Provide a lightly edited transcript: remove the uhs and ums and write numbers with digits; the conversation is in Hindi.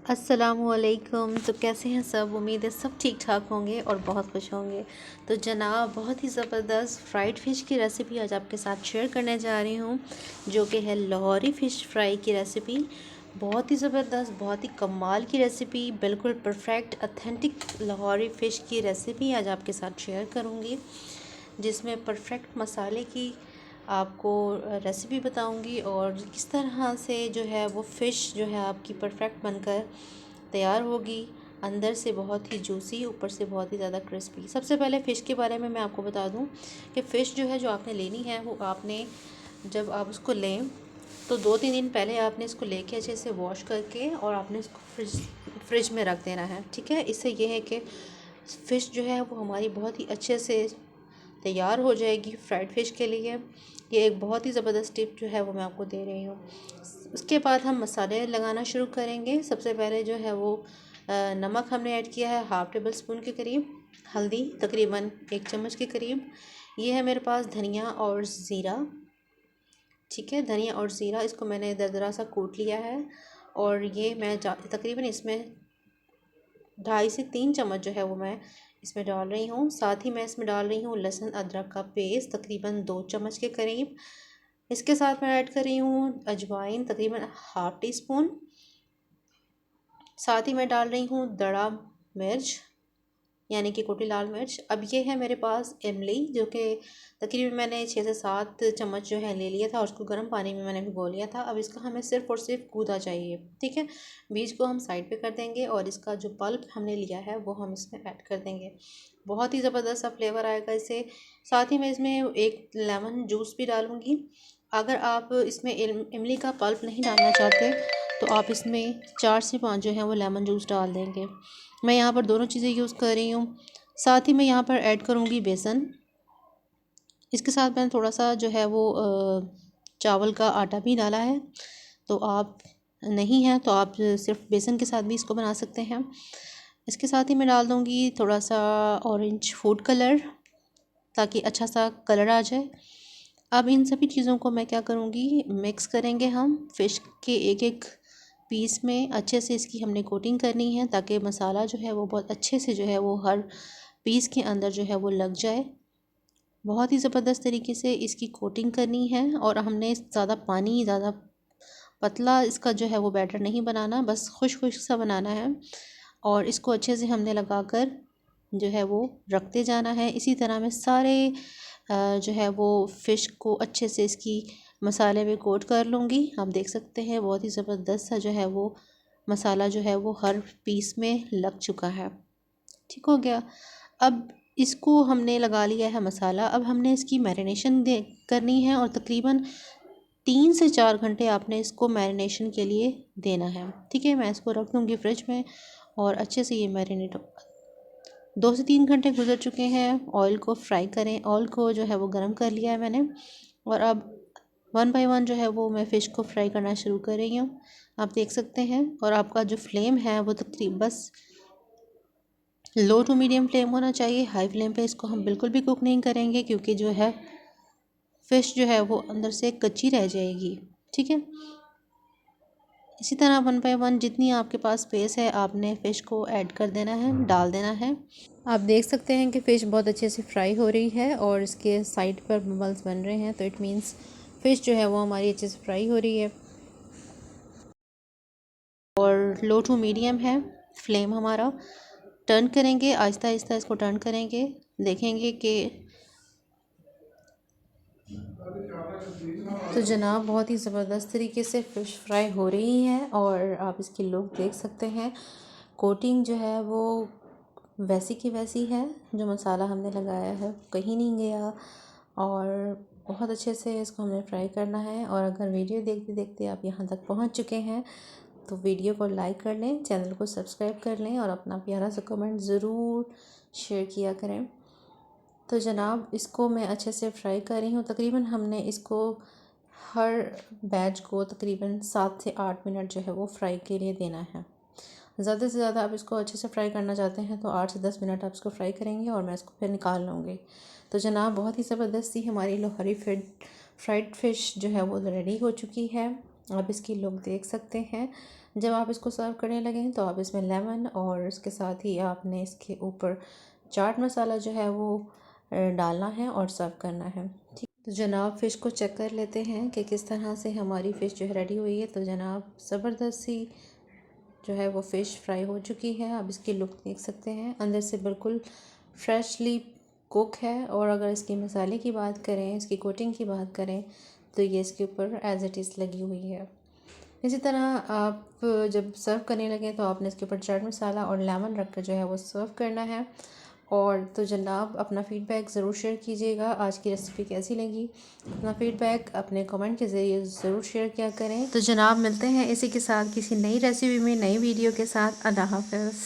अस्सलामुअलैकुम। तो कैसे हैं सब? उम्मीद है सब ठीक ठाक होंगे और बहुत खुश होंगे। तो जनाब, बहुत ही ज़बरदस्त फ्राइड फ़िश की रेसिपी आज आपके साथ शेयर करने जा रही हूँ, जो कि है लाहौरी फ़िश फ्राई की रेसिपी। बहुत ही ज़बरदस्त, बहुत ही कमाल की रेसिपी, बिल्कुल परफेक्ट ऑथेंटिक लाहौरी फ़िश की रेसिपी आज आपके साथ शेयर करूँगी, जिसमें परफेक्ट मसाले की आपको रेसिपी बताऊंगी और किस तरह से जो है वो फ़िश जो है आपकी परफेक्ट बनकर तैयार होगी। अंदर से बहुत ही जूसी, ऊपर से बहुत ही ज़्यादा क्रिस्पी। सबसे पहले फ़िश के बारे में मैं आपको बता दूं कि फ़िश जो है जो आपने लेनी है वो आपने जब आप उसको लें तो 2-3 दिन पहले आपने इसको लेके अच्छे से वॉश करके और आपने इसको फ्रिज में रख देना है। ठीक है, इससे ये है कि फ़िश जो है वो हमारी बहुत ही अच्छे से तैयार हो जाएगी फ्राइड फ़िश के लिए। ये एक बहुत ही ज़बरदस्त टिप जो है वो मैं आपको दे रही हूँ। उसके बाद हम मसाले लगाना शुरू करेंगे। सबसे पहले जो है वो नमक हमने ऐड किया है हाफ़ टेबल स्पून के करीब, हल्दी तकरीबन 1 चम्मच के करीब। ये है मेरे पास धनिया और ज़ीरा। ठीक है, धनिया और ज़ीरा इसको मैंने दरदरा सा कूट लिया है और ये मैं तकरीबन इसमें 2.5 से 3 चम्मच जो है वो मैं इसमें डाल रही हूँ। साथ ही मैं इसमें डाल रही हूँ लहसुन अदरक का पेस्ट तकरीबन 2 चम्मच के करीब। इसके साथ मैं ऐड कर रही हूँ अजवाइन तकरीबन हाफ़ टी स्पून। साथ ही मैं डाल रही हूँ दड़ा मिर्च यानी कि कुटी लाल मिर्च। अब ये है मेरे पास इमली, जो कि तकरीबन मैंने 6 से 7 चम्मच जो है ले लिया था और उसको गर्म पानी में मैंने भिगो लिया था। अब इसका हमें सिर्फ़ और सिर्फ गूदा चाहिए। ठीक है, बीज को हम साइड पे कर देंगे और इसका जो पल्प हमने लिया है वो हम इसमें ऐड कर देंगे। बहुत ही ज़बरदस्त सा फ्लेवर आएगा इससे। साथ ही मैं इसमें एक लेमन जूस भी डालूँगी। अगर आप इसमें इमली का पल्प नहीं डालना चाहते तो आप इसमें 4 से 5 जो है वो लेमन जूस डाल देंगे। मैं यहाँ पर दोनों चीज़ें यूज़ कर रही हूँ। साथ ही मैं यहाँ पर ऐड करूँगी बेसन। इसके साथ मैंने थोड़ा सा जो है वो चावल का आटा भी डाला है। तो आप नहीं है तो आप सिर्फ बेसन के साथ भी इसको बना सकते हैं। इसके साथ ही मैं डाल दूँगी थोड़ा सा ऑरेंज फूड कलर, ताकि अच्छा सा कलर आ जाए। अब इन सभी चीज़ों को मैं क्या करूँगी, मिक्स करेंगे हम फ़िश के एक एक पीस में। अच्छे से इसकी हमने कोटिंग करनी है ताकि मसाला जो है वो बहुत अच्छे से जो है वो हर पीस के अंदर जो है वो लग जाए। बहुत ही ज़बरदस्त तरीके से इसकी कोटिंग करनी है और हमने ज़्यादा पतला इसका जो है वो बैटर नहीं बनाना, बस खुश खुश सा बनाना है। और इसको अच्छे से हमने लगाकर जो है वो रखते जाना है। इसी तरह मैं सारे जो है वो फ़िश को अच्छे से इसकी मसाले में कोट कर लूँगी। आप देख सकते हैं बहुत ही ज़बरदस्त सा जो है वो मसाला जो है वो हर पीस में लग चुका है। ठीक हो गया। अब इसको हमने लगा लिया है मसाला। अब हमने इसकी मैरिनेशन दे करनी है और तकरीबन 3 से 4 घंटे आपने इसको मैरिनेशन के लिए देना है। ठीक है, मैं इसको रख दूँगी फ्रिज में और अच्छे से ये मैरिनेट हो। 2 से 3 घंटे गुजर चुके हैं। ऑयल को फ्राई करें, ऑयल को जो है वो गर्म कर लिया है मैंने और अब 1 बाय 1 जो है वो मैं फ़िश को फ्राई करना शुरू कर रही हूँ। आप देख सकते हैं। और आपका जो फ्लेम है वो तकरीबन बस लो टू मीडियम फ्लेम होना चाहिए। हाई फ्लेम पे इसको हम बिल्कुल भी कुक नहीं करेंगे, क्योंकि जो है फ़िश जो है वो अंदर से कच्ची रह जाएगी। ठीक है, इसी तरह 1 बाय 1 जितनी आपके पास स्पेस है आपने फ़िश को ऐड कर देना है, डाल देना है। आप देख सकते हैं कि फ़िश बहुत अच्छे से फ्राई हो रही है और इसके साइड पर बबल्स बन रहे हैं, तो इट मीन्स फ़िश जो है वो हमारी अच्छे से फ्राई हो रही है। और लो टू मीडियम है फ्लेम हमारा। टर्न करेंगे, आहिस्ता आहिस्ता इसको टर्न करेंगे। देखेंगे कि तो जनाब बहुत ही ज़बरदस्त तरीके से फ़िश फ्राई हो रही है और आप इसकी लुक देख सकते हैं। कोटिंग जो है वो वैसी की वैसी है, जो मसाला हमने लगाया है कहीं नहीं गया और बहुत अच्छे से इसको हमने फ्राई करना है। और अगर वीडियो देखते देखते आप यहाँ तक पहुँच चुके हैं तो वीडियो को लाइक कर लें, चैनल को सब्सक्राइब कर लें और अपना प्यारा सा कमेंट ज़रूर शेयर किया करें। तो जनाब इसको मैं अच्छे से फ्राई कर रही हूँ। तकरीबन हमने इसको हर बैच को तकरीबन 7 से 8 मिनट जो है वो फ्राई के लिए देना है। ज़्यादा से ज़्यादा आप इसको अच्छे से फ्राई करना चाहते हैं तो 8 से 10 मिनट आप इसको फ्राई करेंगे और मैं इसको फिर निकाल लूँगी। तो जनाब बहुत ही ज़बरदस्ती हमारी लोहरी फ्राइड फ़िश जो है वो रेडी हो चुकी है। आप इसकी लुक देख सकते हैं। जब आप इसको सर्व करने लगें तो आप इसमें लेमन और इसके साथ ही आपने इसके ऊपर चाट मसाला जो है वो डालना है और सर्व करना है। ठीक, तो जनाब फ़िश को चेक कर लेते हैं कि किस तरह से हमारी फ़िश जो है रेडी हुई है। तो जनाब ज़बरदस्त सी जो है वो फ़िश फ्राई हो चुकी है। आप इसकी लुक देख सकते हैं, अंदर से बिल्कुल फ्रेशली कुक है। और अगर इसके मसाले की बात करें, इसकी कोटिंग की बात करें, तो ये इसके ऊपर एज़ इट इज़ लगी हुई है। इसी तरह आप जब सर्व करने लगें तो आपने इसके ऊपर चाट मसाला और लेमन रख कर जो है वो सर्व करना है। और तो जनाब अपना फ़ीडबैक ज़रूर शेयर कीजिएगा, आज की रेसिपी कैसी लगी। अपना फ़ीडबैक अपने कमेंट के ज़रिए ज़रूर शेयर किया करें। तो जनाब मिलते हैं इसी के साथ किसी नई रेसिपी में, नई वीडियो के साथ। अल्लाह हाफ़िज़।